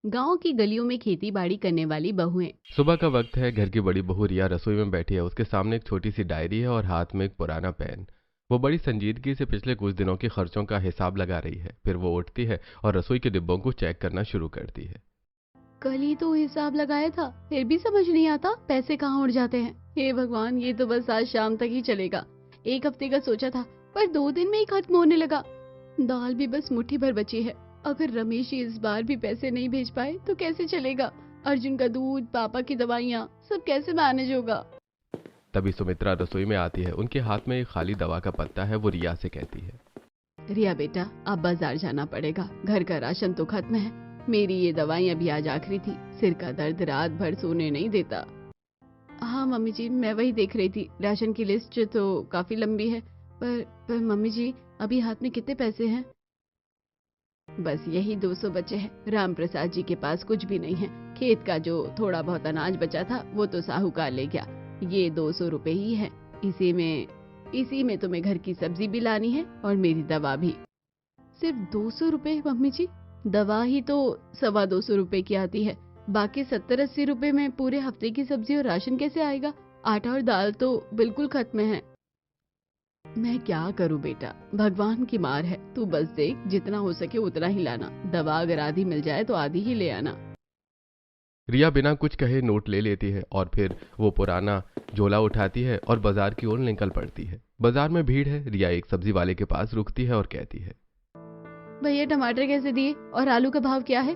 गांव की गलियों में खेती बाड़ी करने वाली बहुएं। सुबह का वक्त है। घर की बड़ी बहू रिया रसोई में बैठी है। उसके सामने एक छोटी सी डायरी है और हाथ में एक पुराना पेन। वो बड़ी संजीदगी से पिछले कुछ दिनों के खर्चों का हिसाब लगा रही है। फिर वो उठती है और रसोई के डिब्बों को चेक करना शुरू करती है। कल ही तो हिसाब लगाया था, फिर भी समझ नहीं आता पैसे कहाँ उड़ जाते हैं। हे भगवान, ये तो बस आज शाम तक ही चलेगा। एक हफ्ते का सोचा था, पर 2 दिन में ही खत्म होने लगा। दाल भी बस मुट्ठी भर बची है। अगर रमेश ही इस बार भी पैसे नहीं भेज पाए तो कैसे चलेगा? अर्जुन का दूध, पापा की दवाइयाँ, सब कैसे मैनेज होगा? तभी सुमित्रा रसोई में आती है। उनके हाथ में एक खाली दवा का पत्ता है। वो रिया से कहती है, रिया बेटा, अब बाजार जाना पड़ेगा। घर का राशन तो खत्म है। मेरी ये दवाइयाँ भी आज आखिरी थी। सिर का दर्द रात भर सोने नहीं देता। हाँ मम्मी जी, मैं वही देख रही थी। राशन की लिस्ट तो काफी लंबी है, पर मम्मी जी, अभी हाथ में कितने पैसे हैं? बस यही 200 बचे हैं। राम प्रसाद जी के पास कुछ भी नहीं है। खेत का जो थोड़ा बहुत अनाज बचा था वो तो साहूकार ले गया। ये 200 रुपए ही है। इसी में तुम्हें घर की सब्जी भी लानी है और मेरी दवा भी। सिर्फ 200 रुपए मम्मी जी? दवा ही तो 225 की आती है। बाकी 70-80 रुपए में पूरे हफ्ते की सब्जी और राशन कैसे आएगा? आटा और दाल तो बिल्कुल खत्म है। मैं क्या करूं बेटा, भगवान की मार है। तू बस देख, जितना हो सके उतना ही लाना। दवा अगर आधी मिल जाए तो आधी ही ले आना। रिया बिना कुछ कहे नोट ले लेती है और फिर वो पुराना झोला उठाती है और बाजार की ओर निकल पड़ती है। बाजार में भीड़ है। रिया एक सब्जी वाले के पास रुकती है और कहती है, भैया टमाटर कैसे दिए और आलू का भाव क्या है?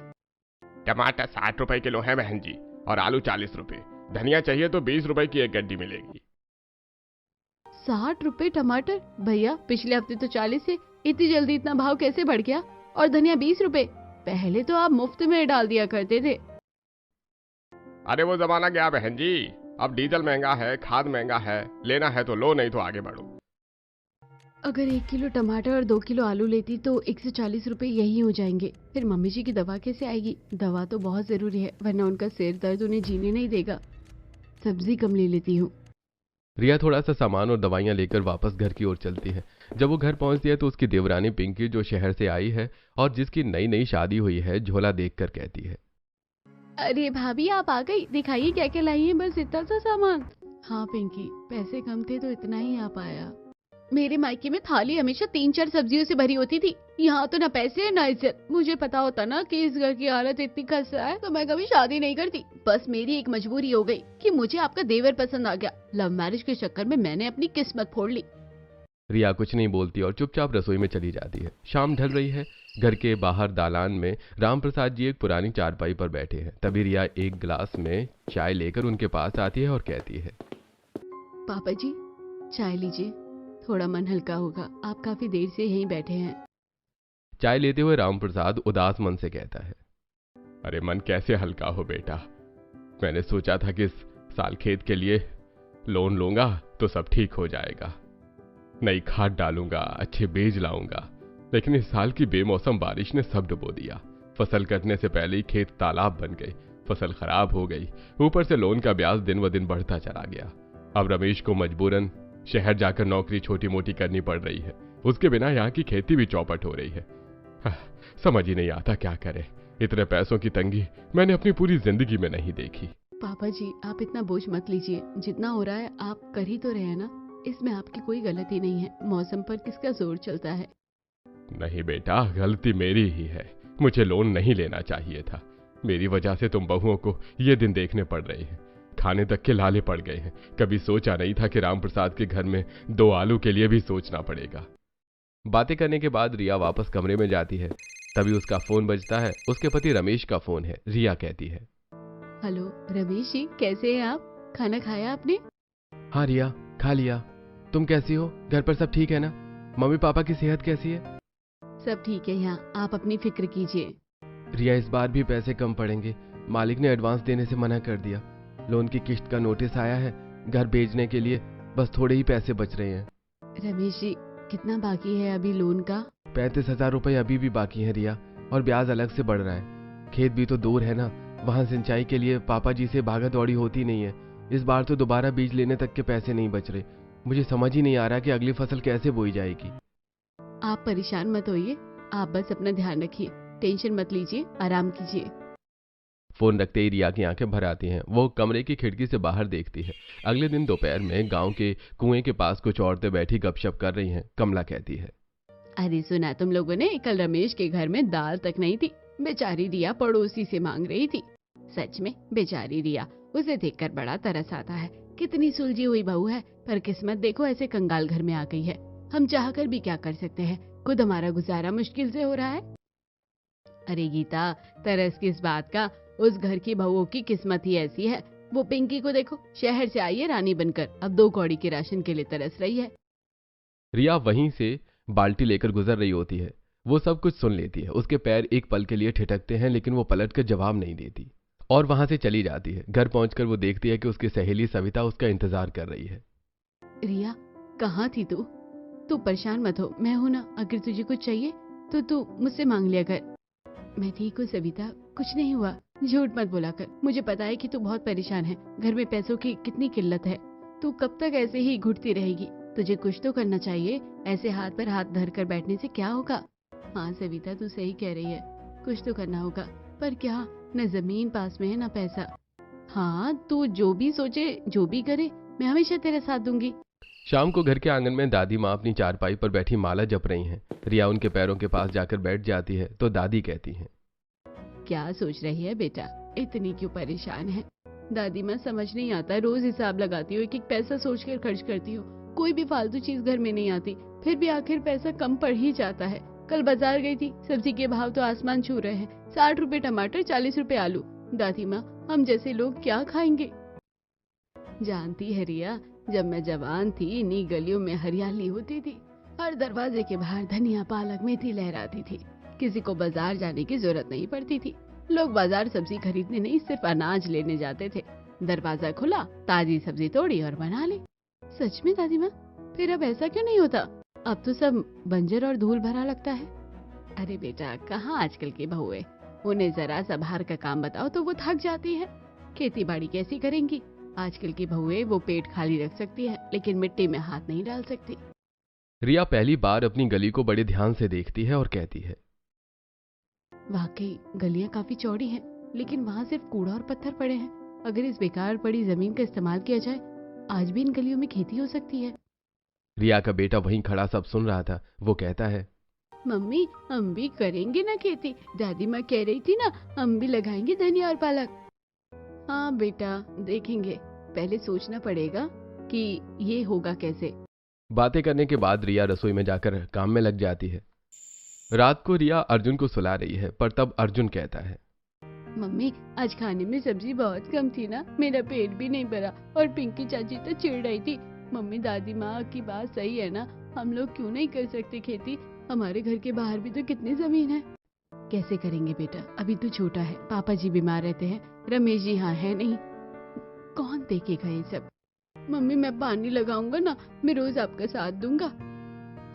टमाटर 60 रुपए किलो है बहन जी, और आलू 40 रुपए। धनिया चाहिए तो 20 रुपए की एक गड्डी मिलेगी। 60 रुपए टमाटर? भैया पिछले हफ्ते तो 40 है। इतनी जल्दी इतना भाव कैसे बढ़ गया? और धनिया 20 रुपए? पहले तो आप मुफ्त में डाल दिया करते थे। अरे वो जमाना गया बहन जी। अब डीजल महंगा है, खाद महंगा है। लेना है तो लो, नहीं तो आगे बढ़ो। अगर 1 किलो टमाटर और 2 किलो आलू लेती तो 140 रुपए यही हो जाएंगे। फिर मम्मी जी की दवा कैसे आएगी? दवा तो बहुत जरूरी है, वरना उनका सिर दर्द उन्हें जीने नहीं देगा। सब्जी कम ले लेती हूँ। रिया थोड़ा सा सामान और दवाइयां लेकर वापस घर की ओर चलती है। जब वो घर पहुंचती है तो उसकी देवरानी पिंकी, जो शहर से आई है और जिसकी नई नई शादी हुई है, झोला देखकर कहती है, अरे भाभी, आप आ गई। दिखाइए क्या क्या लाई है। बस इतना सा सामान? हाँ पिंकी, पैसे कम थे तो इतना ही आ पाया। मेरे मायके में थाली हमेशा 3-4 सब्जियों से भरी होती थी। यहाँ तो ना पैसे ना इज्जत। मुझे पता होता ना कि इस घर की हालत इतनी खस्ता है तो मैं कभी शादी नहीं करती। बस मेरी एक मजबूरी हो गई कि मुझे आपका देवर पसंद आ गया। लव मैरिज के चक्कर में मैंने अपनी किस्मत फोड़ ली। रिया कुछ नहीं बोलती और चुपचाप रसोई में चली जाती है। शाम ढल रही है। घर के बाहर दालान में राम प्रसाद जी एक पुरानी चारपाई पर बैठे हैं। तभी रिया एक गिलास में चाय लेकर उनके पास आती है और कहती है, पापा जी, चाय लीजिए, थोड़ा मन हल्का होगा। आप काफी देर से यहीं बैठे हैं। चाय लेते हुए राम प्रसाद उदास मन से कहता है, अरे मन कैसे हल्का हो बेटा। मैंने सोचा था कि इस साल खेत के लिए लोन लूंगा तो सब ठीक हो जाएगा। नई खाद डालूंगा, अच्छे बीज लाऊंगा। लेकिन इस साल की बेमौसम बारिश ने सब डुबो दिया। फसल कटने से पहले ही खेत तालाब बन गए। फसल खराब हो गई। ऊपर से लोन का ब्याज दिन व दिन बढ़ता चला गया। अब रमेश को मजबूरन शहर जाकर नौकरी छोटी मोटी करनी पड़ रही है। उसके बिना यहाँ की खेती भी चौपट हो रही है। समझ ही नहीं आता क्या करे। इतने पैसों की तंगी मैंने अपनी पूरी जिंदगी में नहीं देखी। पापा जी, आप इतना बोझ मत लीजिए। जितना हो रहा है आप कर ही तो रहे हैं ना। इसमें आपकी कोई गलती नहीं है। मौसम पर किसका जोर चलता है? नहीं बेटा, गलती मेरी ही है। मुझे लोन नहीं लेना चाहिए था। मेरी वजह से तुम बहुओं को ये दिन देखने पड़ रहे हैं। खाने तक के लाले पड़ गए हैं। कभी सोचा नहीं था कि राम प्रसाद के घर में 2 आलू के लिए भी सोचना पड़ेगा। बातें करने के बाद रिया वापस कमरे में जाती है। तभी उसका फोन बजता है। उसके पति रमेश का फोन है। रिया कहती है, हेलो रमेश जी, कैसे हैं आप? खाना खाया आपने? हाँ रिया, खा लिया। तुम कैसी हो? घर पर सब ठीक है ना? मम्मी पापा की सेहत कैसी है? सब ठीक है यहाँ, आप अपनी फिक्र कीजिए। रिया, इस बार भी पैसे कम पड़ेंगे। मालिक ने एडवांस देने से मना कर दिया। लोन की किस्त का नोटिस आया है। घर बेचने के लिए बस थोड़े ही पैसे बच रहे हैं। रमेश जी, कितना बाकी है अभी लोन का? 35,000 रुपए अभी भी बाकी है रिया, और ब्याज अलग से बढ़ रहा है। खेत भी तो दूर है ना, वहाँ सिंचाई के लिए पापा जी से भागा दौड़ी होती नहीं है। इस बार तो दोबारा बीज लेने तक के पैसे नहीं बच रहे। मुझे समझ ही नहीं आ रहा कि अगली फसल कैसे बोई जाएगी। आप परेशान मत होइए, आप बस अपना ध्यान रखिए। टेंशन मत लीजिए, आराम कीजिए। फोन रखते ही रिया की आंखें भर आती हैं। वो कमरे की खिड़की से बाहर देखती है। अगले दिन दोपहर में गांव के कुएं के पास कुछ औरतें बैठी गपशप कर रही हैं। कमला कहती है, अरे सुना तुम लोगों ने, कल रमेश के घर में दाल तक नहीं थी। बेचारी रिया पड़ोसी से मांग रही थी। सच में बेचारी रिया, उसे देखकर बड़ा तरस आता है। कितनी सुलझी हुई बहू है, पर किस्मत देखो ऐसे कंगाल घर में आ गई है। हम चाहकर भी क्या कर सकते हैं, खुद हमारा गुजारा मुश्किल से हो रहा है। अरे गीता, तरस किस बात का, उस घर की बहुओं की किस्मत ही ऐसी है। वो पिंकी को देखो, शहर से आई है रानी बनकर, अब 2 कौड़ी के राशन के लिए तरस रही है। रिया वहीं से बाल्टी लेकर गुजर रही होती है। वो सब कुछ सुन लेती है। उसके पैर एक पल के लिए ठिठकते हैं, लेकिन वो पलट कर जवाब नहीं देती और वहां से चली जाती है। घर पहुंचकर वो देखती है कि उसकी सहेली सविता उसका इंतजार कर रही है। रिया, कहाँ थी तू? तू परेशान मत हो, मैं हूं ना। अगर तुझे कुछ चाहिए तो तू मुझसे मांग लिया कर। मैं ठीक हूँ सविता, कुछ नहीं हुआ। झूठ मत बोला कर, मुझे पता है कि तू बहुत परेशान है। घर में पैसों की कितनी किल्लत है। तू कब तक ऐसे ही घुटती रहेगी? तुझे कुछ तो करना चाहिए। ऐसे हाथ पर हाथ धर कर बैठने से क्या होगा? हाँ सविता, तू सही कह रही है, कुछ तो करना होगा, पर क्या? न जमीन पास में है न पैसा। हाँ, तू जो भी सोचे, जो भी करे, मैं हमेशा तेरा साथ दूंगी। शाम को घर के आंगन में दादी माँ अपनी चारपाई पर बैठी माला जप रही हैं। रिया उनके पैरों के पास जाकर बैठ जाती है तो दादी कहती हैं, क्या सोच रही है बेटा, इतनी क्यों परेशान है? दादी माँ, समझ नहीं आता, रोज हिसाब लगाती हो, एक एक पैसा सोचकर खर्च करती हो। कोई भी फालतू चीज घर में नहीं आती, फिर भी आखिर पैसा कम पड़ ही जाता है। कल बाजार गई थी, सब्जी के भाव तो आसमान छू रहे हैं। 60 रुपए टमाटर, 40 रुपए आलू। दादी माँ, हम जैसे लोग क्या खाएंगे? जानती है रिया, जब मैं जवान थी, इन्हीं गलियों में हरियाली होती थी। हर दरवाजे के बाहर धनिया, पालक, मेथी लहराती थी। किसी को बाजार जाने की जरूरत नहीं पड़ती थी। लोग बाजार सब्जी खरीदने नहीं, सिर्फ अनाज लेने जाते थे। दरवाजा खुला, ताजी सब्जी तोड़ी और बना ली। सच में दादी माँ? फिर अब ऐसा क्यों नहीं होता? अब तो सब बंजर और धूल भरा लगता है। अरे बेटा, कहाँ आजकल की बहुएं, उन्हें जरा सा बाहर का काम बताओ तो वो थक जाती है। खेती बाड़ी कैसी करेंगी? आजकल की बहुएं वो पेट खाली रख सकती है, लेकिन मिट्टी में हाथ नहीं डाल सकती। रिया पहली बार अपनी गली को बड़े ध्यान से देखती है और कहती है, वाकई गलियां काफी चौड़ी हैं, लेकिन वहाँ सिर्फ कूड़ा और पत्थर पड़े हैं। अगर इस बेकार पड़ी जमीन का इस्तेमाल किया जाए, आज भी इन गलियों में खेती हो सकती है। रिया का बेटा वहीं खड़ा सब सुन रहा था। वो कहता है, मम्मी, हम भी करेंगे ना खेती। दादी माँ कह रही थी ना, हम भी लगाएंगे धनिया और पालक। हाँ बेटा, देखेंगे। पहले सोचना पड़ेगा कि ये होगा कैसे। बातें करने के बाद रिया रसोई में जाकर काम में लग जाती है। रात को रिया अर्जुन को सुला रही है, पर तब अर्जुन कहता है, मम्मी, आज खाने में सब्जी बहुत कम थी ना, मेरा पेट भी नहीं भरा। और पिंकी चाची तो चिढ़ रही थी। मम्मी, दादी माँ की बात सही है ना, हम लोग क्यों नहीं कर सकते खेती? हमारे घर के बाहर भी तो कितनी जमीन है। कैसे करेंगे बेटा, अभी तो छोटा है, पापा जी बीमार रहते हैं, रमेश जी यहाँ है नहीं, कौन देखेगा ये सब? मम्मी, मैं पानी लगाऊंगा ना, मैं रोज आपका साथ दूंगा।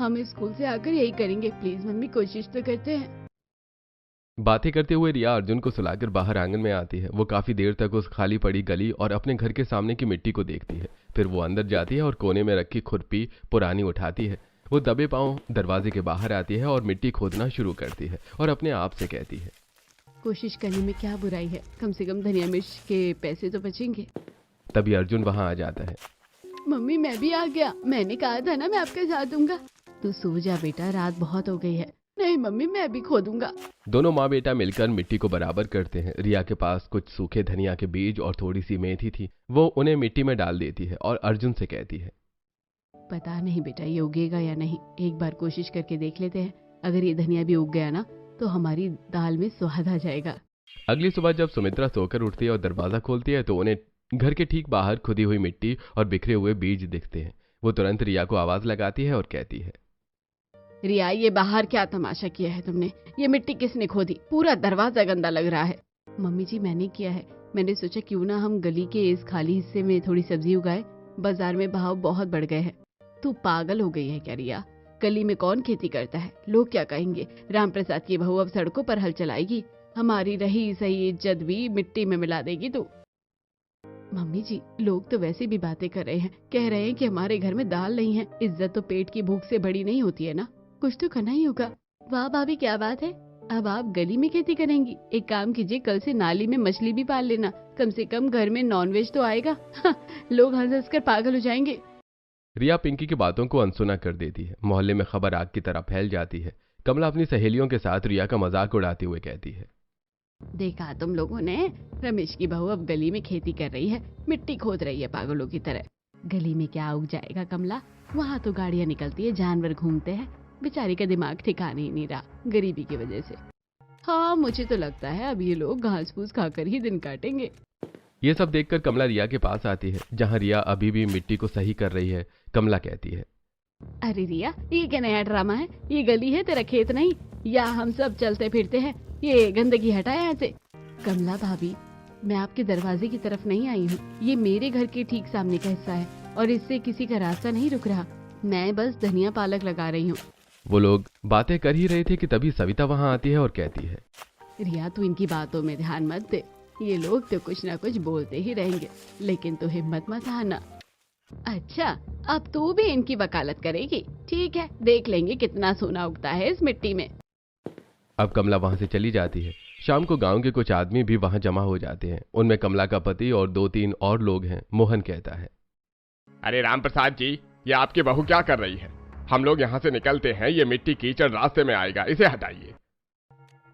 हम स्कूल से आकर यही करेंगे। प्लीज मम्मी, कोशिश तो करते हैं। बातें करते हुए रिया अर्जुन को सुलाकर बाहर आंगन में आती है। वो काफी देर तक उस खाली पड़ी गली और अपने घर के सामने की मिट्टी को देखती है। फिर वो अंदर जाती है और कोने में रखी खुरपी पुरानी उठाती है। वो दबे पांव दरवाजे के बाहर आती है और मिट्टी खोदना शुरू करती है और अपने आप से कहती है, कोशिश करने में क्या बुराई है, कम से कम धनिया मिर्च के पैसे तो बचेंगे। तभी अर्जुन वहां आ जाता है। मम्मी, मैं भी आ गया, मैंने कहा था ना मैं आपका साथ दूंगा। तू सो जा बेटा, रात बहुत हो गई है। नहीं मम्मी, मैं भी खोदूंगा। दोनों माँ बेटा मिलकर मिट्टी को बराबर करते हैं। रिया के पास कुछ सूखे धनिया के बीज और थोड़ी सी मेथी थी। वो उन्हें मिट्टी में डाल देती है और अर्जुन से कहती है, पता नहीं बेटा ये उगेगा या नहीं, एक बार कोशिश करके देख लेते हैं। अगर ये धनिया भी उग गया ना, तो हमारी दाल में स्वाद आ जाएगा। अगली सुबह जब सुमित्रा सोकर उठती है और दरवाजा खोलती है तो उन्हें घर के ठीक बाहर खुदी हुई मिट्टी और बिखरे हुए बीज दिखते हैं। वो तुरंत रिया को आवाज लगाती है और कहती है, रिया, ये बाहर क्या तमाशा किया है तुमने? ये मिट्टी किसने खोदी? पूरा दरवाजा गंदा लग रहा है। मम्मी जी, मैंने किया है। मैंने सोचा क्यों ना हम गली के इस खाली हिस्से में थोड़ी सब्जी उगाए। बाजार में भाव बहुत बढ़ गए हैं। तू पागल हो गई है क्या रिया? गली में कौन खेती करता है? लोग क्या कहेंगे? राम प्रसाद की बहू अब सड़कों पर हल चलाएगी, हमारी रही सही इज्जत भी मिट्टी में मिला देगी तू। मम्मी जी, लोग तो वैसे भी बातें कर रहे हैं, कह रहे हैं कि हमारे घर में दाल नहीं है। इज्जत तो पेट की भूख से बड़ी नहीं होती है ना, कुछ तो करना ही होगा। वाह भाभी, क्या बात है, अब आप गली में खेती करेंगी? एक काम कीजिए, कल से नाली में मछली भी पाल लेना, कम से कम घर में नॉनवेज तो आएगा। लोग हंस हंस कर पागल हो जाएंगे। रिया पिंकी की बातों को अनसुना कर देती है। मोहल्ले में खबर आग की तरह फैल जाती है। कमला अपनी सहेलियों के साथ रिया का मजाक उड़ाते हुए कहती है, देखा तुम लोगों ने, रमेश की बहू अब गली में खेती कर रही है, मिट्टी खोद रही है पागलों की तरह। गली में क्या उग जाएगा कमला, वहाँ तो गाड़ियाँ निकलती है, जानवर घूमते हैं, बेचारी का दिमाग ठिकाने ही नहीं रहा गरीबी की वजह से। हाँ, मुझे तो लगता है अब ये लोग घास फूस खाकर ही दिन काटेंगे। ये सब देखकर कमला रिया के पास आती है, जहाँ रिया अभी भी मिट्टी को सही कर रही है। कमला कहती है, अरे रिया, ये क्या नया ड्रामा है? ये गली है, तेरा खेत नहीं। या हम सब चलते फिरते हैं, ये गंदगी हटा यहाँ से। कमला भाभी, मैं आपके दरवाजे की तरफ नहीं आई हूँ, ये मेरे घर के ठीक सामने का हिस्सा है और इससे किसी का रास्ता नहीं रुक रहा। मैं बस धनिया पालक लगा रही हूँ। वो लोग बातें कर ही रहे थे कि तभी सविता वहाँ आती है और कहती है, रिया, तू इनकी बातों में ध्यान मत दे, ये लोग तो कुछ ना कुछ बोलते ही रहेंगे, लेकिन तू हिम्मत मत हारना। अच्छा, अब तू भी इनकी वकालत करेगी? ठीक है, देख लेंगे कितना सोना उगता है इस मिट्टी में। अब कमला वहां से चली जाती है। शाम को गांव के कुछ आदमी भी वहां जमा हो जाते हैं। उनमें कमला का पति और 2-3 और लोग हैं। मोहन कहता है, अरे राम प्रसाद जी, ये आपकी बहू क्या कर रही है? हम लोग यहाँ से निकलते हैं, ये मिट्टी कीचड़ रास्ते में आएगा, इसे हटाइए।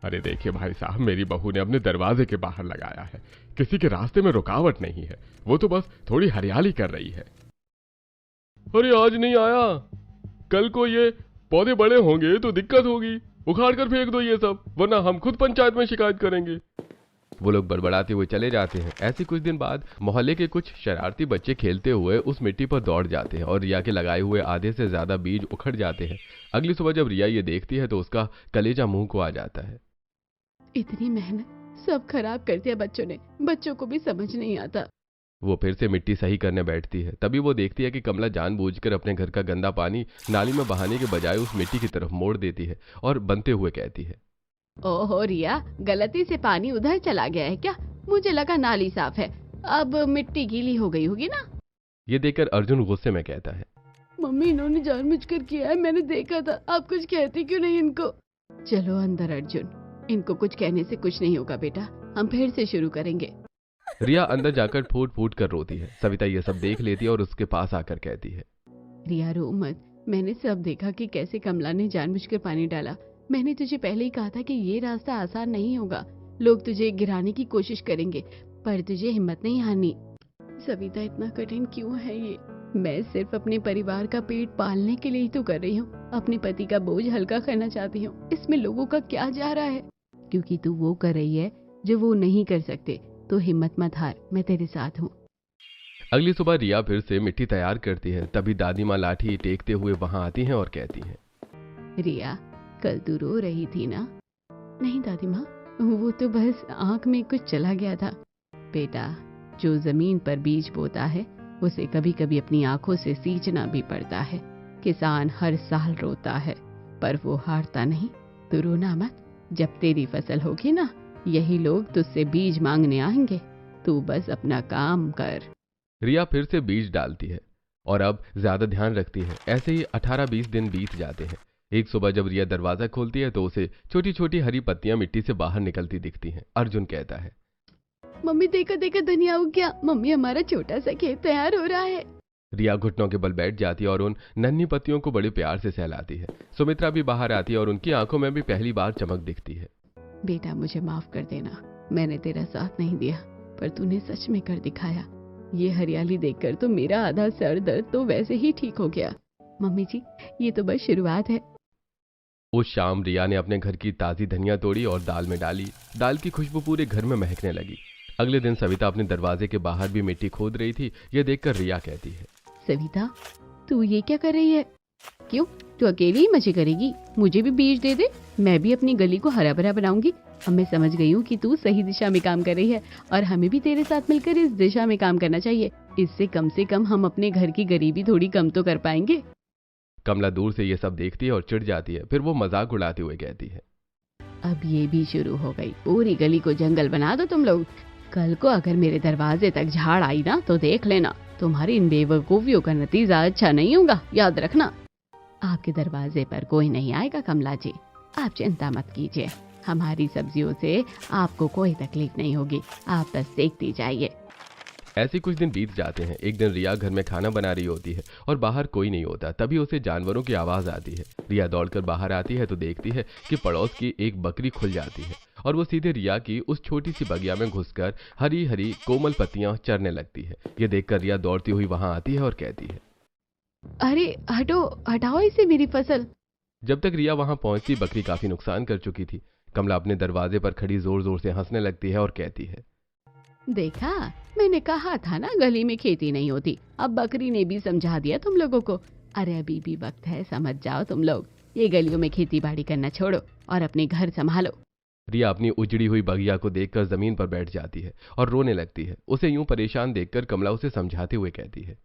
अरे देखिए भाई साहब, मेरी बहू ने अपने दरवाजे के बाहर लगाया है, किसी के रास्ते में रुकावट नहीं है, वो तो बस थोड़ी हरियाली कर रही है। अरे आज नहीं आया, कल को ये पौधे बड़े होंगे तो दिक्कत होगी, उखाड़ कर फेंक दो ये सब, वरना हम खुद पंचायत में शिकायत करेंगे। वो लोग बड़बड़ाते हुए चले जाते हैं। ऐसे कुछ दिन बाद मोहल्ले के कुछ शरारती बच्चे खेलते हुए उस मिट्टी पर दौड़ जाते हैं और रिया के लगाए हुए आधे से ज्यादा बीज उखड़ जाते हैं। अगली सुबह जब रिया ये देखती है तो उसका कलेजा मुंह को आ जाता है। इतनी मेहनत सब खराब कर दिया बच्चों ने, बच्चों को भी समझ नहीं आता। वो फिर से मिट्टी सही करने बैठती है। तभी वो देखती है कि कमला जानबूझकर अपने घर का गंदा पानी नाली में बहाने के बजाय उस मिट्टी की तरफ मोड़ देती है और बनते हुए कहती है, ओहो रिया, गलती से पानी उधर चला गया है क्या? मुझे लगा नाली साफ है, अब मिट्टी गीली हो गई होगी ना। ये देखकर अर्जुन गुस्से में कहता है, मम्मी, इन्होंने जानबूझकर किया है, मैंने देखा था, आप कुछ कहती क्यों नहीं इनको? चलो अंदर अर्जुन, इनको कुछ कहने से कुछ नहीं होगा बेटा, हम फिर से शुरू करेंगे। रिया अंदर जाकर फूट फूट कर रोती है। सविता ये सब देख लेती है और उसके पास आकर कहती है, रिया रो मत, मैंने सब देखा कि कैसे कमला ने जानबूझकर पानी डाला। मैंने तुझे पहले ही कहा था कि ये रास्ता आसान नहीं होगा, लोग तुझे गिराने की कोशिश करेंगे, पर तुझे हिम्मत नहीं हारनी। सविता, इतना कठिन क्यों है ये? मैं सिर्फ अपने परिवार का पेट पालने के लिए ही तो कर रही हूँ, अपने पति का बोझ हल्का करना चाहती हूँ। इसमें लोगों का क्या जा रहा है? क्योंकि तू वो कर रही है जो वो नहीं कर सकते, तो हिम्मत मत हार, मैं तेरे साथ हूँ। अगली सुबह रिया फिर से मिट्टी तैयार करती है। तभी दादी माँ लाठी टेकते हुए वहां आती हैं और कहती हैं, रिया, कल तू रो रही थी ना? नहीं दादी माँ, वो तो बस आंख में कुछ चला गया था। बेटा, जो जमीन पर बीज बोता है उसे कभी कभी अपनी आंखों से सींचना भी पड़ता है। किसान हर साल रोता है पर वो हारता नहीं। तू रोना मत, जब तेरी फसल होगी ना, यही लोग तुझसे बीज मांगने आएंगे, तू बस अपना काम कर। रिया फिर से बीज डालती है और अब ज्यादा ध्यान रखती है। ऐसे ही 18-20 दिन बीत जाते हैं। एक सुबह जब रिया दरवाजा खोलती है तो उसे छोटी छोटी हरी पत्तियां मिट्टी से बाहर निकलती दिखती हैं। अर्जुन कहता है, मम्मी देखो देखो, धनिया उग गया। मम्मी, हमारा छोटा सा खेत तैयार हो रहा है। रिया घुटनों के बल बैठ जाती है और उन नन्ही पत्तियों को बड़े प्यार से सहलाती है। सुमित्रा भी बाहर आती है और उनकी आंखों में भी पहली बार चमक दिखती है। बेटा, मुझे माफ कर देना, मैंने तेरा साथ नहीं दिया, पर तूने सच में कर दिखाया। ये हरियाली देखकर तो मेरा आधा सर दर्द तो वैसे ही ठीक हो गया। मम्मी जी, ये तो बस शुरुआत है। उस शाम रिया ने अपने घर की ताजी धनिया तोड़ी और दाल में डाली। दाल की खुशबू पूरे घर में महकने लगी। अगले दिन सविता अपने दरवाजे के बाहर भी मिट्टी खोद रही थी। यह देखकर रिया कहती है, सविता, तू ये क्या कर रही है? क्यों, तू अकेली ही मजे करेगी? मुझे भी बीज दे दे, मैं भी अपनी गली को हरा भरा बनाऊंगी। अब मैं समझ गई हूँ कि तू सही दिशा में काम कर रही है और हमें भी तेरे साथ मिलकर इस दिशा में काम करना चाहिए। इससे कम से कम हम अपने घर की गरीबी थोड़ी कम तो कर पाएंगे। कमला दूर से ये सब देखती है और चिढ़ जाती है। फिर वो मजाक उड़ाते हुए कहती है, अब ये भी शुरू हो गई, पूरी गली को जंगल बना दो तुम लोग। कल को अगर मेरे दरवाजे तक झाड़ आई ना तो देख लेना, तुम्हारी इन बेवकूफियों का नतीजा अच्छा नहीं होगा, याद रखना। आपके दरवाजे पर कोई नहीं आएगा कमला जी, आप चिंता मत कीजिए, हमारी सब्जियों से आपको कोई तकलीफ नहीं होगी, आप बस देखती जाइए। ऐसे कुछ दिन बीत जाते हैं। एक दिन रिया घर में खाना बना रही होती है और बाहर कोई नहीं होता। तभी उसे जानवरों की आवाज आती है। रिया दौड़कर बाहर आती है तो देखती है कि पड़ोस की एक बकरी खुल जाती है और वो सीधे रिया की उस छोटी सी बगिया में घुसकर हरी हरी कोमल पत्तियां चरने लगती है। ये देखकर रिया दौड़ती हुई वहां आती है और कहती है, अरे हटो, हटाओ इसे मेरी फसल। जब तक रिया वहां पहुंचती बकरी काफी नुकसान कर चुकी थी। कमला अपने दरवाजे पर खड़ी जोर जोर से हंसने लगती है और कहती है, देखा, मैंने कहा था ना गली में खेती नहीं होती। अब बकरी ने भी समझा दिया तुम लोगों को। अरे अभी भी वक्त है, समझ जाओ तुम लोग। ये गलियों में खेती बाड़ी करना छोड़ो और अपने घर संभालो। रिया अपनी उजड़ी हुई बगिया को देखकर जमीन पर बैठ जाती है और रोने लगती है। उसे यूं परेशान देखकर कमला उसे समझाते हुए कहती है,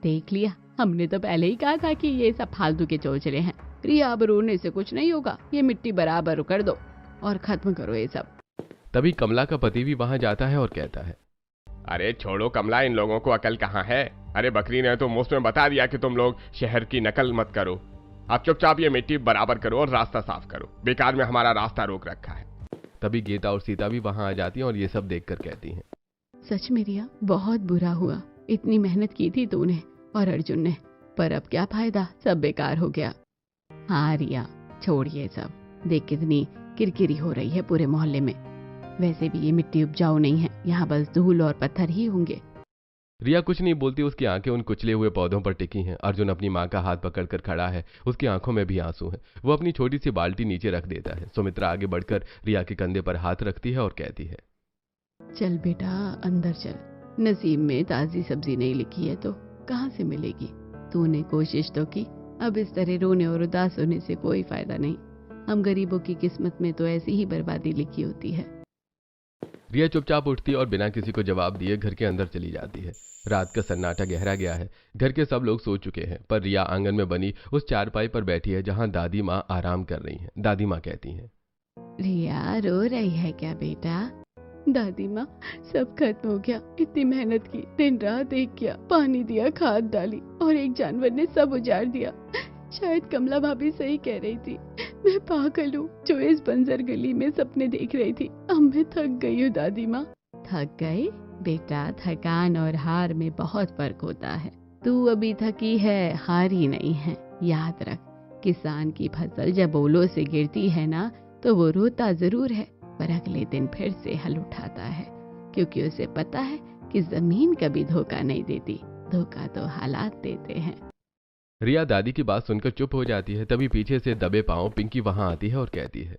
देख लिया, हमने तो पहले ही कहा था कि ये सब फालतू के चोचले हैं। रिया, अब रोने से कुछ नहीं होगा। ये मिट्टी बराबर कर दो और खत्म करो ये सब। तभी कमला का पति भी वहां जाता है और कहता है, अरे छोड़ो कमला, इन लोगों को अकल कहाँ है। अरे बकरी ने तो मुफ्त में बता दिया कि तुम लोग शहर की नकल मत करो। आप चुपचाप ये मिट्टी बराबर करो और रास्ता साफ करो। बेकार में हमारा रास्ता रोक रखा है। तभी गीता और सीता भी वहां आ जाती हैं और ये सब देखकर कहती हैं, सच में रिया, बहुत बुरा हुआ। इतनी मेहनत की थी तूने और अर्जुन ने, पर अब क्या फायदा, सब बेकार हो गया। हाँ रिया, छोड़ ये सब। देख कितनी किरकिरी हो रही है पूरे मोहल्ले में। वैसे भी ये मिट्टी उपजाऊ नहीं है, यहाँ बस धूल और पत्थर ही होंगे। रिया कुछ नहीं बोलती। उसकी आंखें उन कुचले हुए पौधों पर टिकी हैं। अर्जुन अपनी माँ का हाथ पकड़कर खड़ा है। उसकी आंखों में भी आंसू हैं। वो अपनी छोटी सी बाल्टी नीचे रख देता है। सुमित्रा आगे बढ़कर रिया के कंधे पर हाथ रखती है और कहती है, चल बेटा, अंदर चल। नसीब में ताजी सब्जी नहीं लिखी है तो कहाँ से मिलेगी। तूने कोशिश तो की, अब इस तरह रोने और उदास होने से कोई फायदा नहीं। हम गरीबों की किस्मत में तो ऐसी ही बर्बादी लिखी होती है। रिया चुपचाप उठती और बिना किसी को जवाब दिए घर के अंदर चली जाती है। रात का सन्नाटा गहरा गया है। घर के सब लोग सो चुके हैं, पर रिया आंगन में बनी उस चारपाई पर बैठी है जहां दादी माँ आराम कर रही हैं। दादी माँ कहती हैं, रिया, रो रही है क्या बेटा? दादी माँ, सब खत्म हो गया। इतनी मेहनत की, दिन रात एक किया, पानी दिया, खाद डाली और एक जानवर ने सब उजाड़ दिया। शायद कमला भाभी सही कह रही थी। मैं पागल हूँ जो इस बंजर गली में सपने देख रही थी। अब मैं थक गई हूँ दादी माँ। थक गई बेटा? थकान और हार में बहुत फर्क होता है। तू अभी थकी है, हारी नहीं है। याद रख, किसान की फसल जब ओलों से गिरती है ना, तो वो रोता जरूर है, पर अगले दिन फिर से हल उठाता है, क्योंकि उसे पता है कि जमीन कभी धोखा नहीं देती, धोखा तो हालात देते हैं। रिया दादी की बात सुनकर चुप हो जाती है। तभी पीछे से दबे पांव पिंकी वहां आती है और कहती है,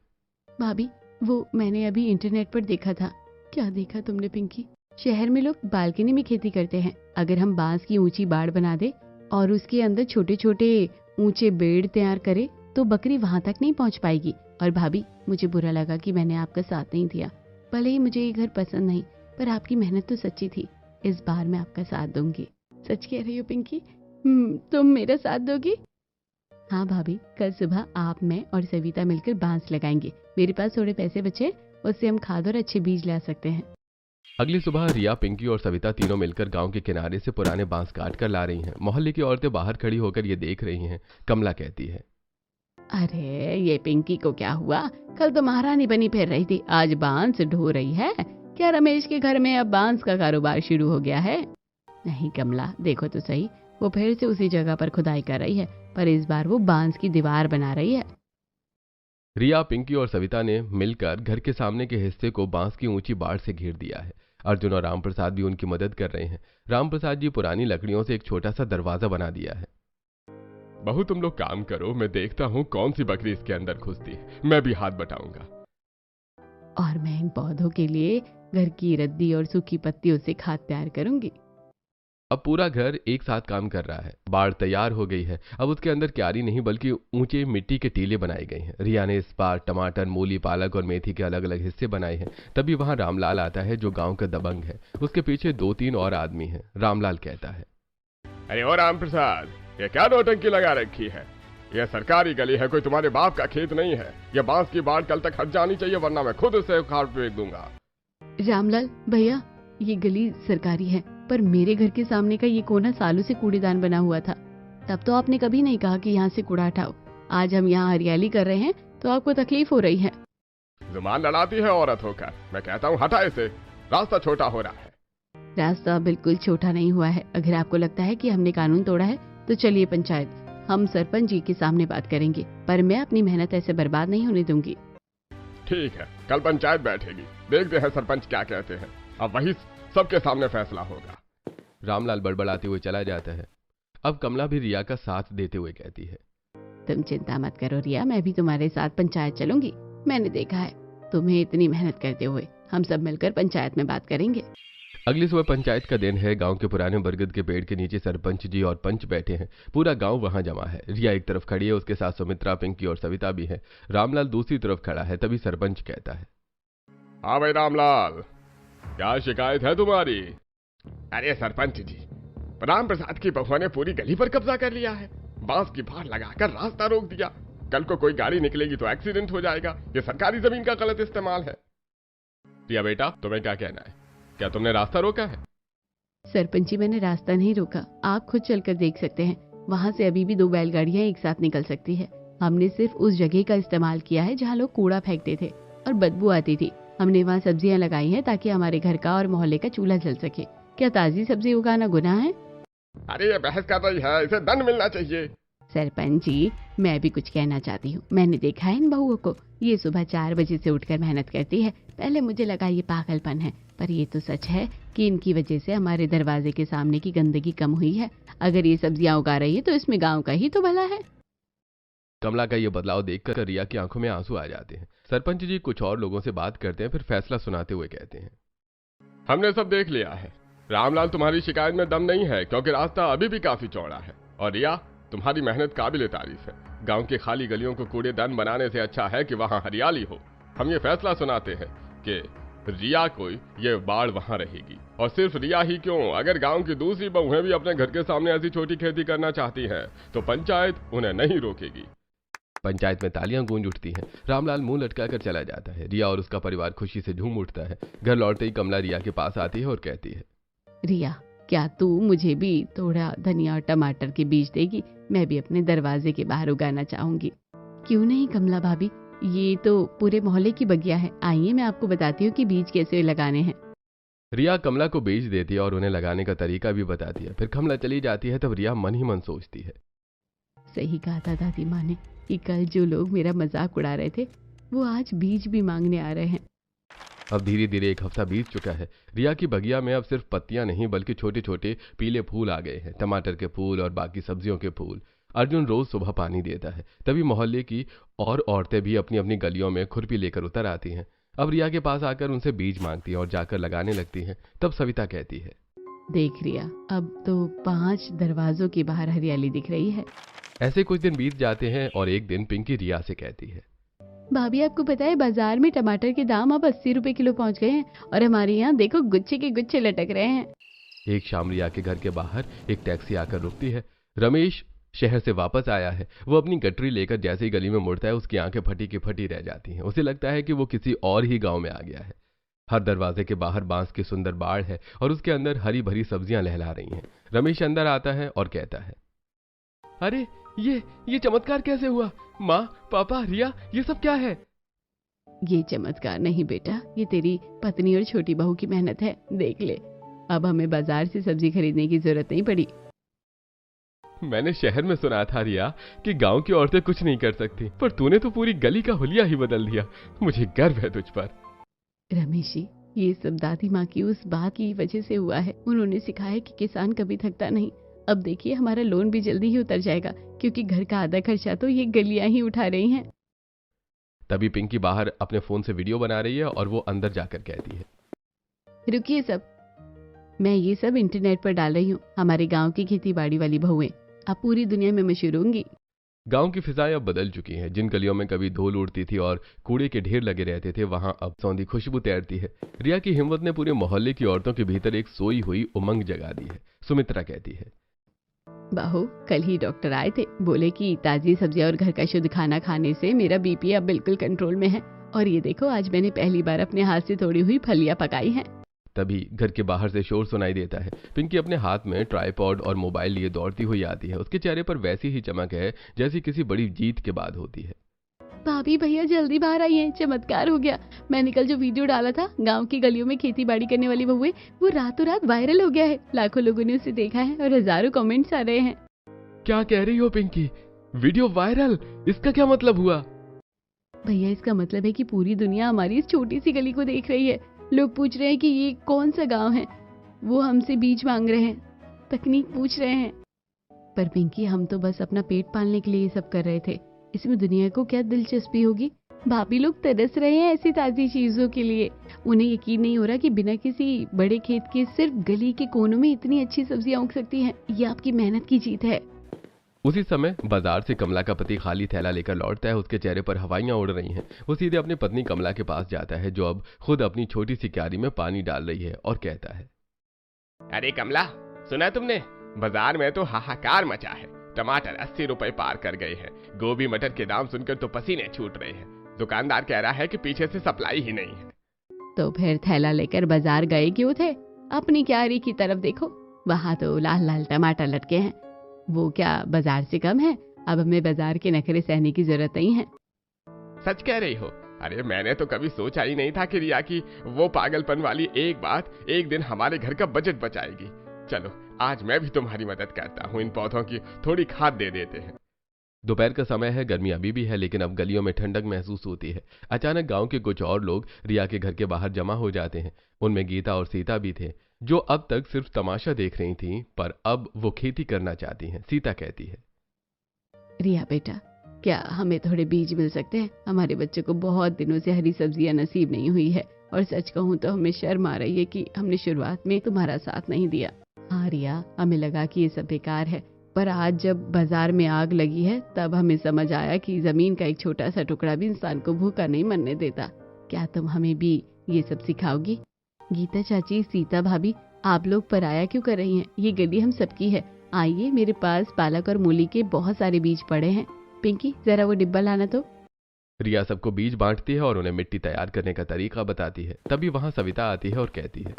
भाभी, वो मैंने अभी इंटरनेट पर देखा था। क्या देखा तुमने पिंकी? शहर में लोग बालकनी में खेती करते हैं। अगर हम बांस की ऊंची बाड़ बना दे और उसके अंदर छोटे छोटे ऊंचे बेड़ तैयार करें तो बकरी वहां तक नहीं पहुंच पाएगी। और भाभी, मुझे बुरा लगा कि मैंने आपका साथ नहीं दिया। भले ही मुझे ये घर पसंद नहीं, पर आपकी मेहनत तो सच्ची थी। इस बार मैं आपका साथ दूंगी। सच कह रही हो पिंकी? तुम मेरा साथ दोगी? हाँ भाभी, कल सुबह आप, मैं और सविता मिलकर बांस लगाएंगे। मेरे पास थोड़े पैसे बचे, उससे हम खाद और अच्छे बीज ला सकते हैं। अगली सुबह रिया, पिंकी और सविता तीनों मिलकर गांव के किनारे से पुराने बांस काट कर ला रही हैं। मोहल्ले की औरतें बाहर खड़ी होकर ये देख रही हैं। कमला कहती है, अरे ये पिंकी को क्या हुआ? कल तो महारानी बनी फिर रही थी, आज बांस ढो रही है। क्या रमेश के घर में अब बांस का कारोबार शुरू हो गया है? नहीं कमला, देखो तो सही, वो फिर से उसी जगह पर खुदाई कर रही है, पर इस बार वो बांस की दीवार बना रही है। रिया, पिंकी और सविता ने मिलकर घर के सामने के हिस्से को बांस की ऊंची बाड़ से घेर दिया है। अर्जुन और रामप्रसाद भी उनकी मदद कर रहे हैं। रामप्रसाद जी पुरानी लकड़ियों से एक छोटा सा दरवाजा बना दिया है। बहू, तुम लोग काम करो, मैं देखता हूँ कौन सी बकरी इसके अंदर घुसती है। मैं भी हाथ बटाऊंगा। और मैं इन पौधों के लिए घर की रद्दी और सूखी पत्तियों से खाद तैयार करूंगी। अब पूरा घर एक साथ काम कर रहा है। बाड़ तैयार हो गई है। अब उसके अंदर क्यारी नहीं बल्कि ऊंचे मिट्टी के टीले बनाए गए हैं। रिया ने इस बार टमाटर, मूली, पालक और मेथी के अलग अलग हिस्से बनाए हैं। तभी वहां रामलाल आता है जो गांव का दबंग है। उसके पीछे 2-3 और आदमी हैं। रामलाल कहता है, अरे ओ राम प्रसाद, ये क्या नौटंकी लगा रखी है? यह सरकारी गली है, कोई तुम्हारे बाप का खेत नहीं है। यह बांस की बाड़ कल तक हट जानी चाहिए, वरना मैं खुद इसे उखाड़ फेंक दूंगा। रामलाल भैया, ये गली सरकारी है, पर मेरे घर के सामने का ये कोना सालों से कूड़ेदान बना हुआ था। तब तो आपने कभी नहीं कहा कि यहाँ से कूड़ा हटाओ। आज हम यहाँ हरियाली कर रहे हैं तो आपको तकलीफ हो रही है। जुबान लड़ाती है औरत होकर। मैं कहता हूँ हटा इसे, रास्ता छोटा हो रहा है। रास्ता बिल्कुल छोटा नहीं हुआ है। अगर आपको लगता है कि हमने कानून तोड़ा है तो चलिए पंचायत, हम सरपंच जी के सामने बात करेंगे, पर मैं अपनी मेहनत ऐसे बर्बाद नहीं होने दूंगी। ठीक है, कल पंचायत बैठेगी, देखते हैं सरपंच क्या कहते हैं। अब वही सबके सामने फैसला होगा। रामलाल बड़बड़ाते हुए चला जाता है। अब कमला भी रिया का साथ देते हुए कहती है, तुम चिंता मत करो रिया, मैं भी तुम्हारे साथ पंचायत चलूंगी। मैंने देखा है तुम्हें इतनी मेहनत करते हुए। हम सब मिलकर पंचायत में बात करेंगे। अगली सुबह पंचायत का दिन है। गांव के पुराने बरगद के पेड़ के नीचे सरपंच जी और पंच बैठे हैं। पूरा गांव वहां जमा है। रिया एक तरफ खड़ी है, उसके साथ सुमित्रा, पिंकी और सविता भी है। रामलाल दूसरी तरफ खड़ा है। तभी सरपंच कहता है, हाँ भाई रामलाल, क्या शिकायत है तुम्हारी? अरे सरपंच जी, राम प्रसाद की बहू ने पूरी गली पर कब्जा कर लिया है। बांस की फाड़ लगाकर रास्ता रोक दिया। कल को कोई गाड़ी निकलेगी तो एक्सीडेंट हो जाएगा। ये सरकारी जमीन का गलत इस्तेमाल है। रिया बेटा, तुम्हें क्या कहना है? क्या तुमने रास्ता रोका है? सरपंच जी, मैंने रास्ता नहीं रोका, आप खुद चलकर देख सकते हैं। वहाँ से अभी भी 2 बैलगाड़ियाँ एक साथ निकल सकती है। हमने सिर्फ उस जगह का इस्तेमाल किया है जहाँ लोग कूड़ा फेंकते थे और बदबू आती थी। हमने वहाँ सब्जियाँ लगाई हैं ताकि हमारे घर का और मोहल्ले का चूल्हा जल सके। क्या ताजी सब्जी उगाना गुनाह है? अरे ये बहस कर रही है, इसे दंड मिलना चाहिए। सरपंच जी, मैं भी कुछ कहना चाहती हूँ। मैंने देखा है इन बहुओं को, ये सुबह 4 बजे से उठकर मेहनत करती है। पहले मुझे लगा ये पागलपन है, पर ये तो सच है कि इनकी वजह से हमारे दरवाजे के सामने की गंदगी कम हुई है। अगर ये सब्जियां उगा रही है तो इसमें गांव का ही तो भला है। कमला का ये बदलाव देखकर रिया की आंखों में आंसू आ जाते हैं। सरपंच जी कुछ और लोगों से बात करते हैं, फिर फैसला सुनाते हुए कहते हैं, हमने सब देख लिया है। रामलाल, तुम्हारी शिकायत में दम नहीं है, क्योंकि रास्ता अभी भी काफी चौड़ा है। और रिया, तुम्हारी मेहनत काबिल तारीफ है। गांव की खाली गलियों को कूड़ेदान बनाने से अच्छा है कि वहां हरियाली हो। हम ये फैसला सुनाते हैं कि रिया को ये बाढ़ वहां रहेगी। और सिर्फ रिया ही क्यों, अगर गांव की दूसरी बहुएं भी अपने घर के सामने ऐसी छोटी खेती करना चाहती हैं तो पंचायत उन्हें नहीं रोकेगी। पंचायत में तालियां गूंज उठती हैं। रामलाल मुंह लटका कर चला जाता है। रिया और उसका परिवार खुशी से झूम उठता है। घर लौटते ही कमला रिया के पास आती है और कहती है, रिया, क्या तू मुझे भी थोड़ा धनिया और टमाटर के बीज देगी? मैं भी अपने दरवाजे के बाहर उगाना चाहूंगी। क्यों नहीं कमला भाभी, ये तो पूरे मोहल्ले की बगिया है। आइए मैं आपको बताती हूँ कि बीज कैसे लगाने हैं। रिया कमला को बीज देती है और उन्हें लगाने का तरीका भी बताती है। फिर कमला चली जाती है। तब रिया मन ही मन सोचती है, सही कहा था दादी माँ ने कि कल जो लोग मेरा मजाक उड़ा रहे थे वो आज बीज भी मांगने आ रहे हैं। अब धीरे धीरे 1 हफ्ता बीत चुका है। रिया की बगिया में अब सिर्फ पत्तियां नहीं बल्कि छोटे छोटे पीले फूल आ गए हैं, टमाटर के फूल और बाकी सब्जियों के फूल। अर्जुन रोज सुबह पानी देता है। तभी मोहल्ले की और औरतें भी अपनी अपनी गलियों में खुरपी लेकर उतर आती हैं। अब रिया के पास आकर उनसे बीज मांगती है और जाकर लगाने लगती हैं। तब सविता कहती है, देख रिया, अब तो 5 दरवाजों के बाहर हरियाली दिख रही है। ऐसे कुछ दिन बीत जाते हैं और एक दिन पिंकी रिया से कहती है, भाभी, आपको पता है बाजार में टमाटर के दाम अब 80 रुपए किलो पहुंच गए हैं और हमारे यहाँ देखो गुच्छे के गुच्छे लटक रहे हैं। एक शाम रिया के घर के बाहर एक टैक्सी आकर रुकती है। रमेश शहर से वापस आया है। वो अपनी गटरी लेकर जैसे ही गली में मुड़ता है उसकी आंखें फटी की फटी रह जाती हैं। उसे लगता है कि वो किसी और ही गांव में आ गया है। हर दरवाजे के बाहर बांस की सुंदर बाड़ है और उसके अंदर हरी भरी सब्जियां लहला रही हैं। रमेश अंदर आता है और कहता है, अरे ये चमत्कार कैसे हुआ? माँ, पापा, रिया, ये सब क्या है? ये चमत्कार नहीं बेटा, ये तेरी पत्नी और छोटी बहू की मेहनत है। देख ले, अब हमें बाजार से सब्जी खरीदने की जरूरत नहीं पड़ी। मैंने शहर में सुना था रिया कि गांव की औरतें कुछ नहीं कर सकती, पर तूने तो पूरी गली का हुलिया ही बदल दिया। मुझे गर्व है तुझ पर। रमेश जी, ये सब दादी माँ की उस बात की वजह से हुआ है। उन्होंने सिखाया कि किसान कभी थकता नहीं। अब देखिए, हमारा लोन भी जल्दी ही उतर जाएगा क्योंकि घर का आधा खर्चा तो ये गलियां ही उठा रही हैं। तभी पिंकी बाहर अपने फोन से वीडियो बना रही है और वो अंदर जाकर कहती है, रुकिए सब, मैं ये सब इंटरनेट पर डाल रही हूँ। हमारे गांव की खेती बाड़ी वाली बहुएं अब पूरी दुनिया में मशहूर होंगी। गांव की फिजाएं अब बदल चुकी हैं। जिन गलियों में कभी धूल उड़ती थी और कूड़े के ढेर लगे रहते थे, वहां अब सौंधी खुशबू तैरती है। रिया की हिम्मत ने पूरे मोहल्ले की औरतों के भीतर एक सोई हुई उमंग जगा दी है। सुमित्रा कहती है, बहू, कल ही डॉक्टर आए थे, बोले कि ताजी सब्जियां और घर का शुद्ध खाना खाने से मेरा बीपी अब बिल्कुल कंट्रोल में है। और ये देखो, आज मैंने पहली बार अपने हाथ से तोड़ी हुई फलियां पकाई हैं। तभी घर के बाहर से शोर सुनाई देता है। पिंकी अपने हाथ में ट्राइपॉड और मोबाइल लिए दौड़ती हुई आती है। उसके चेहरे पर वैसी ही चमक है जैसी किसी बड़ी जीत के बाद होती है। भाभी भैया जल्दी बाहर आइए, चमत्कार हो गया। मैंने कल जो वीडियो डाला था गांव की गलियों में खेती बाड़ी करने वाली बहुएं, वो रातों रात वायरल हो गया है। लाखों लोगों ने उसे देखा है और हजारों कमेंट्स आ रहे हैं। क्या कह रही हो पिंकी? Video viral? इसका क्या मतलब हुआ? भैया इसका मतलब है कि पूरी दुनिया हमारी इस छोटी सी गली को देख रही है। लोग पूछ रहे हैं कि ये कौन सा गांव है। वो हमसे बीज मांग रहे हैं, तकनीक पूछ रहे हैं। पर पिंकी, हम तो बस अपना पेट पालने के लिए ये सब कर रहे थे। इसमें दुनिया को क्या दिलचस्पी होगी? भाभी लोग तरस रहे हैं ऐसी ताजी चीजों के लिए। उन्हें यकीन नहीं हो रहा कि बिना किसी बड़े खेत के सिर्फ गली के कोनों में इतनी अच्छी सब्जियां उग सकती हैं। ये आपकी मेहनत की जीत है। उसी समय बाजार से कमला का पति खाली थैला लेकर लौटता है। उसके चेहरे पर हवाइयां उड़ रही हैं। वो सीधे अपनी पत्नी कमला के पास जाता है, जो अब खुद अपनी छोटी सी क्यारी में पानी डाल रही है, और कहता है, अरे कमला, सुना तुमने? बाजार में तो हाहाकार मचा है। टमाटर 80 रुपए पार कर गए हैं। गोभी मटर के दाम सुनकर तो पसीने छूट रहे हैं। दुकानदार कह रहा है कि पीछे से सप्लाई ही नहीं है। तो फिर थैला लेकर बाजार गए क्यों थे? अपनी क्यारी की तरफ देखो, वहाँ तो लाल लाल टमाटर लटके हैं। वो क्या बाजार से कम है? अब हमें बाजार के नखरे सहने की जरूरत नहीं है। सच कह रही हो? अरे मैंने तो कभी सोचा ही नहीं था कि रिया की वो पागलपन वाली एक बात एक दिन हमारे घर का बजट बचाएगी। चलो आज मैं भी तुम्हारी मदद करता हूँ, इन पौधों की थोड़ी खाद दे देते हैं। दोपहर का समय है, गर्मी अभी भी है, लेकिन अब गलियों में ठंडक महसूस होती है। अचानक गांव के कुछ और लोग रिया के घर के बाहर जमा हो जाते हैं। उनमें गीता और सीता भी थे, जो अब तक सिर्फ तमाशा देख रही थीं, पर अब वो खेती करना चाहती हैं। सीता कहती है, रिया बेटा, क्या हमें थोड़े बीज मिल सकते हैं? हमारे बच्चे को बहुत दिनों से हरी सब्जियां नसीब नहीं हुई है, और सच कहूँ तो हमें शर्म आ रही है कि हमने शुरुआत में तुम्हारा साथ नहीं दिया। हाँ रिया, हमें लगा कि ये सब बेकार है, पर आज जब बाजार में आग लगी है तब हमें समझ आया कि जमीन का एक छोटा सा टुकड़ा भी इंसान को भूखा नहीं मरने देता। क्या तुम हमें भी ये सब सिखाओगी? गीता चाची, सीता भाभी, आप लोग पराया क्यों कर रही हैं? ये गली हम सबकी है। आइए, मेरे पास पालक और मूली के बहुत सारे बीज पड़े हैं। पिंकी, जरा वो डिब्बा लाना तो। रिया सबको बीज बांटती है और उन्हें मिट्टी तैयार करने का तरीका बताती है। तभी वहां सविता आती है और कहती है,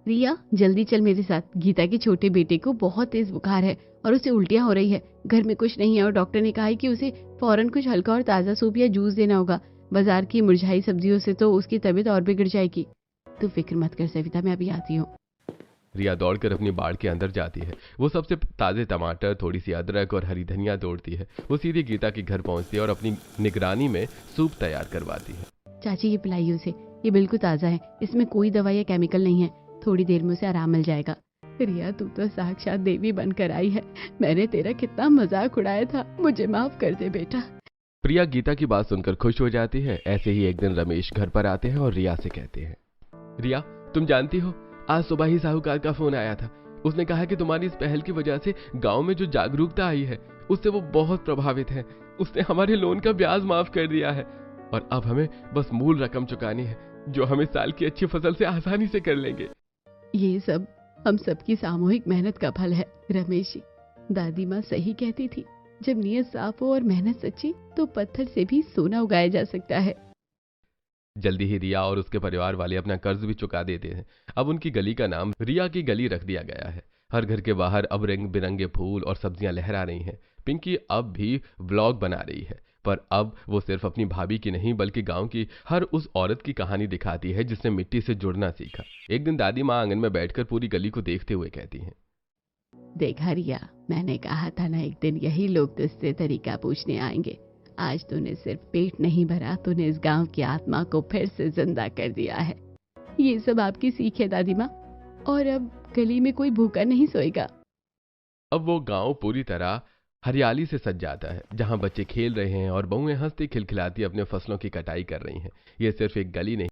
रिया जल्दी चल मेरे साथ। गीता के छोटे बेटे को बहुत तेज बुखार है और उसे उल्टियां हो रही है। घर में कुछ नहीं है और डॉक्टर ने कहा है कि उसे फौरन कुछ हल्का और ताज़ा सूप या जूस देना होगा। बाजार की मुरझाई सब्जियों से तो उसकी तबीयत और बिगड़ जाएगी। तू फिक्र मत कर सविता, मैं अभी आती हूँ। रिया दौड़कर अपनी बाड़ के अंदर जाती है। वो सबसे ताजे टमाटर, थोड़ी सी अदरक और हरी धनिया तोड़ती है। वो सीधी गीता के घर पहुंचती है और अपनी निगरानी में सूप तैयार करवाती है। चाची, ये पिलाइए उसे, ये बिल्कुल ताज़ा है, इसमें कोई दवा या केमिकल नहीं है। थोड़ी देर में उसे आराम मिल जाएगा। रिया, तू तो साक्षात देवी बनकर आई है। मैंने तेरा कितना मजाक उड़ाया था, मुझे माफ कर दे बेटा। प्रिया गीता की बात सुनकर खुश हो जाती है। ऐसे ही एक दिन रमेश घर पर आते हैं और रिया से कहते हैं, रिया तुम जानती हो, आज सुबह ही साहूकार का फोन आया था। उसने कहा कि तुम्हारी इस पहल की वजह से गांव में जो जागरूकता आई है उससे वो बहुत प्रभावित है। उसने हमारे लोन का ब्याज माफ कर दिया है और अब हमें बस मूल रकम चुकानी है, जो हम इस साल की अच्छी फसल से आसानी से कर लेंगे। ये सब हम सबकी सामूहिक मेहनत का फल है रमेश जी। दादी माँ सही कहती थी, जब नीयत साफ हो और मेहनत सच्ची तो पत्थर से भी सोना उगाया जा सकता है। जल्दी ही रिया और उसके परिवार वाले अपना कर्ज भी चुका देते हैं। अब उनकी गली का नाम रिया की गली रख दिया गया है। हर घर के बाहर अब रंग बिरंगे फूल और सब्जियां लहरा रही हैं। पिंकी अब भी व्लॉग बना रही है, पर अब वो सिर्फ अपनी भाभी की नहीं बल्कि गांव की हर उस औरत की कहानी दिखाती है जिसने मिट्टी से जुड़ना सीखा। एक दिन दादी माँ आंगन में बैठकर पूरी गली को देखते हुए कहती हैं, देखा रिया, मैंने कहा था ना एक दिन यही लोग तुझसे तरीका पूछने आएंगे। आज तूने सिर्फ पेट नहीं भरा, तूने इस गांव की आत्मा को फिर से जिंदा कर दिया है। ये सब आपकी सीख है दादी माँ, और अब गली में कोई भूखा नहीं सोएगा। अब वो गांव पूरी तरह हरियाली से सज जाता है, जहां बच्चे खेल रहे हैं और बहुएं हंसती खिलखिलाती अपने फसलों की कटाई कर रही हैं। ये सिर्फ एक गली नहीं